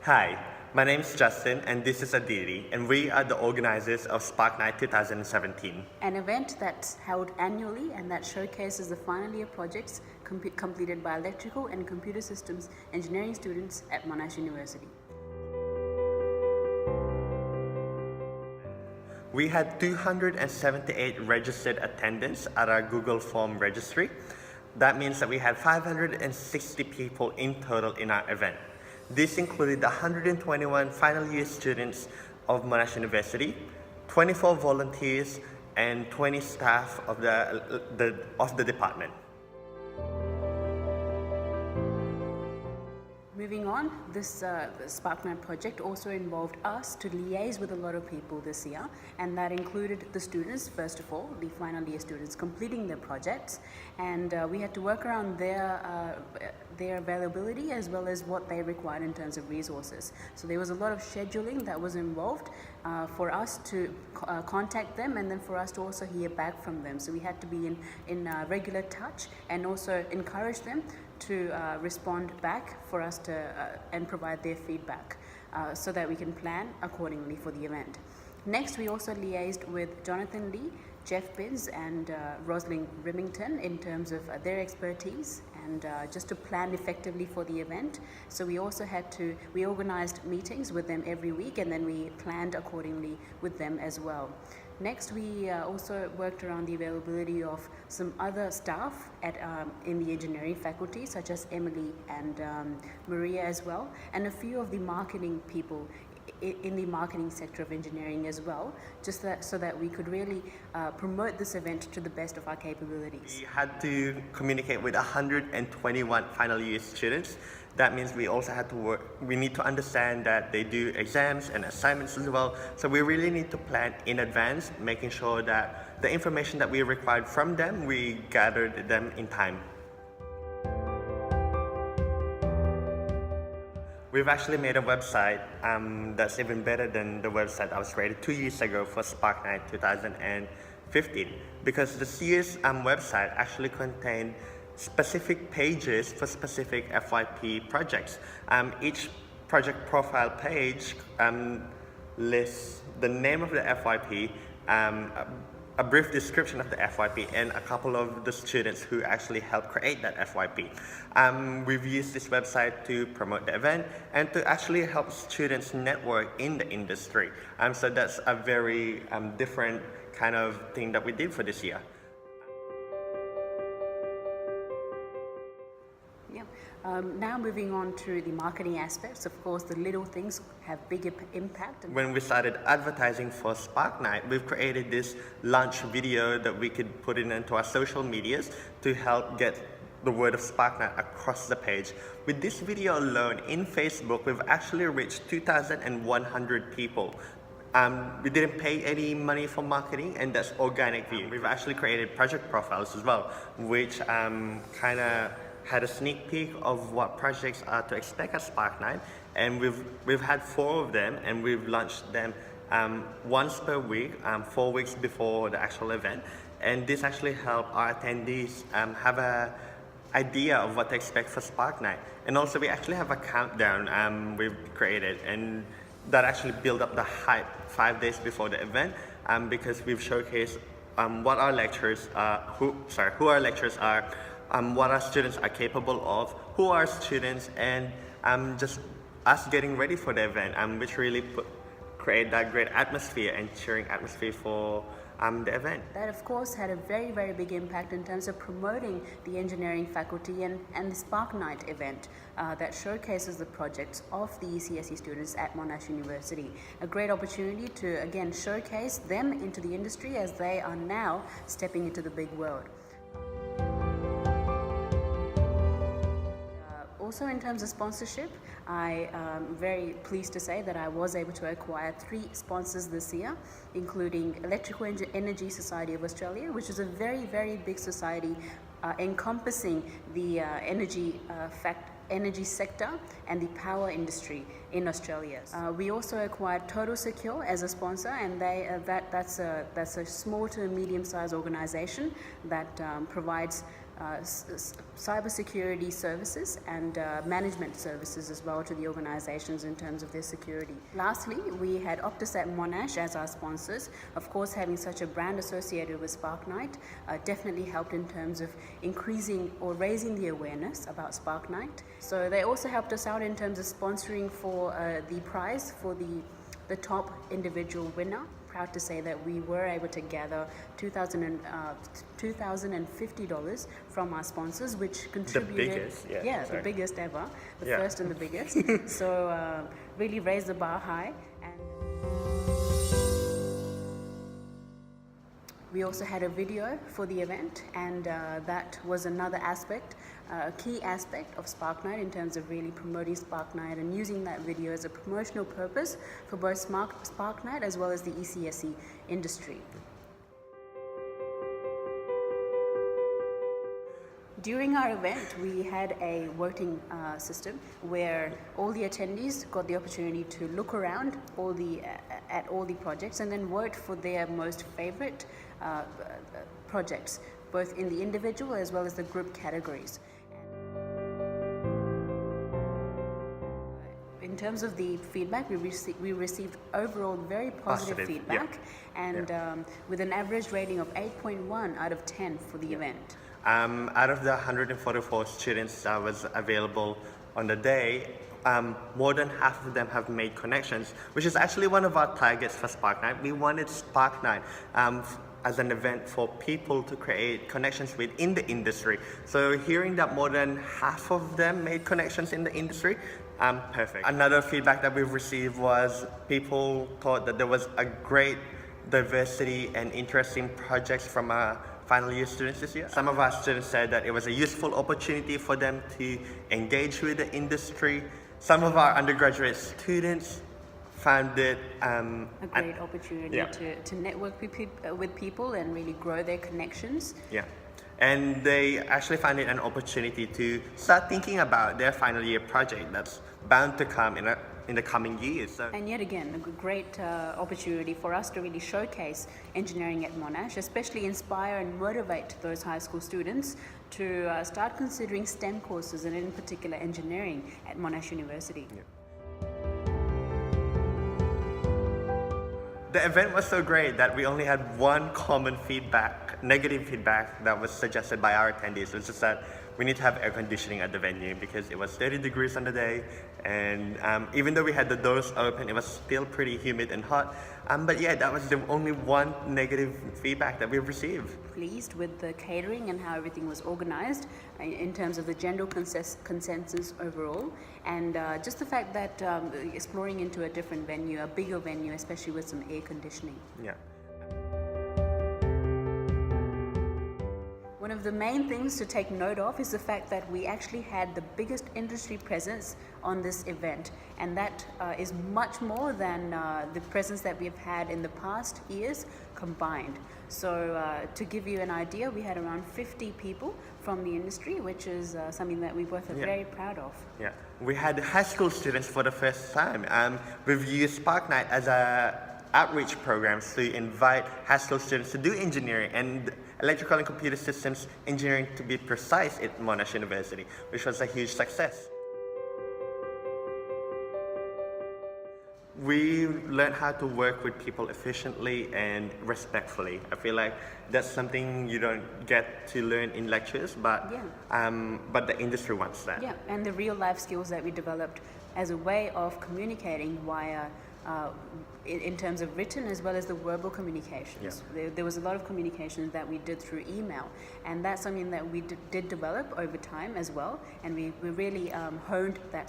Hi, my name is Justin and this is Aditi, and we are the organizers of Spark Night 2017. An event that's held annually and that showcases the final year projects completed by electrical and computer systems engineering students at Monash University. We had 278 registered attendants at our Google Form registry. That means that we had 560 people in total in our event. This included 121 final year students of Monash University, 24 volunteers, and 20 staff of the department. Moving on, this Spark Night project also involved us to liaise with a lot of people this year, and that included the students, first of all, the final year students completing their projects, and we had to work around their availability as well as what they required in terms of resources. So there was a lot of scheduling that was involved for us to contact them, and then for us to also hear back from them. So we had to be in regular touch and also encourage them to respond back for us to and provide their feedback so that we can plan accordingly for the event. Next, we also liaised with Jonathan Lee, Jeff Binns, and Rosalind Remington in terms of their expertise and just to plan effectively for the event. So we also we organized meetings with them every week, and then we planned accordingly with them as well. Next, we also worked around the availability of some other staff in the engineering faculty, such as Emily and Maria as well, and a few of the marketing people in the marketing sector of engineering as well, just so that we could really promote this event to the best of our capabilities. We had to communicate with 121 final year students. That means we also had to we need to understand that they do exams and assignments as well. So we really need to plan in advance, making sure that the information that we required from them, we gathered them in time. We've actually made a website that's even better than the website that was created 2 years ago for Spark Night 2015, because this year's website actually contained specific pages for specific FYP projects. Each project profile page lists the name of the FYP, a brief description of the FYP, and a couple of the students who actually helped create that FYP. We've used this website to promote the event and to actually help students network in the industry. So that's a very different kind of thing that we did for this year. Now moving on to the marketing aspects, of course, the little things have big impact. When we started advertising for Spark Night, we've created this launch video that we could put into our social medias to help get the word of Spark Night across the page. With this video alone in Facebook, we've actually reached 2,100 people. We didn't pay any money for marketing, and that's organic view. We've actually created project profiles as well, which kind of had a sneak peek of what projects are to expect at Spark Night, and we've had 4 of them, and we've launched them once per week, 4 weeks before the actual event, and this actually helped our attendees have a idea of what to expect for Spark Night. And also we actually have a countdown we've created, and that actually built up the hype 5 days before the event, because we've showcased what our lecturers who our lecturers are, what our students are capable of, who are students, and just us getting ready for the event, which really create that great atmosphere and cheering atmosphere for the event. That of course had a very, very big impact in terms of promoting the engineering faculty and the Spark Night event that showcases the projects of the ECSE students at Monash University. A great opportunity to again showcase them into the industry as they are now stepping into the big world. Also, in terms of sponsorship, I am very pleased to say that I was able to acquire 3 sponsors this year, including Electrical Energy Society of Australia, which is a very, very big society encompassing the energy sector and the power industry in Australia. We also acquired Total Secure as a sponsor, and that's a small to medium-sized organization that provides cybersecurity services and management services as well to the organizations in terms of their security. Lastly, we had Optus at Monash as our sponsors. Of course, having such a brand associated with Spark Night definitely helped in terms of increasing or raising the awareness about Spark Night. So they also helped us out in terms of sponsoring for the prize for the top individual winner. Proud to say that we were able to gather $2,050 from our sponsors, which contributed. The biggest, the biggest ever, the Yeah. first and the biggest. So really raised the bar high. And we also had a video for the event, and that was another aspect, a key aspect of Spark Night in terms of really promoting Spark Night and using that video as a promotional purpose for both Spark Night as well as the ECSE industry. During our event, we had a voting system where all the attendees got the opportunity to look around at all the projects and then vote for their most favorite projects, both in the individual as well as the group categories. In terms of the feedback, we received overall very positive feedback, and with an average rating of 8.1 out of 10 for the event. Out of the 144 students that was available on the day, more than half of them have made connections, which is actually one of our targets for Spark Night. We wanted Spark Night as an event for people to create connections within the industry. So hearing that more than half of them made connections in the industry, perfect. Another feedback that we've received was people thought that there was a great diversity and interesting projects from our final year students this year. Some of our students said that it was a useful opportunity for them to engage with the industry. Some of our undergraduate students found it a great opportunity to network with people and really grow their connections. Yeah. And they actually found it an opportunity to start thinking about their final year project that's bound to come in the coming years. So. And yet again, a great opportunity for us to really showcase engineering at Monash, especially inspire and motivate those high school students to start considering STEM courses, and in particular engineering at Monash University. Yeah. The event was so great that we only had one common feedback, negative feedback that was suggested by our attendees, which is that we need to have air conditioning at the venue because it was 30 degrees on the day, and even though we had the doors open, it was still pretty humid and hot. But yeah, that was the only one negative feedback that we've received. Pleased with the catering and how everything was organized in terms of the general consensus overall, and just the fact that exploring into a different venue, a bigger venue, especially with some air conditioning. Yeah. One of the main things to take note of is the fact that we actually had the biggest industry presence on this event, and that is much more than the presence that we've had in the past years combined. So to give you an idea, we had around 50 people from the industry, which is something that we both are very proud of. Yeah, we had high school students for the first time. We've used Spark Night as a outreach programs to invite high school students to do engineering and electrical and computer systems engineering, to be precise, at Monash University, which was a huge success. We learned how to work with people efficiently and respectfully. I feel like that's something you don't get to learn in lectures, but the industry wants that. Yeah, and the real life skills that we developed as a way of communicating via in terms of written as well as the verbal communications. Yeah. There was a lot of communication that we did through email, and that's something that we did develop over time as well, and we really honed that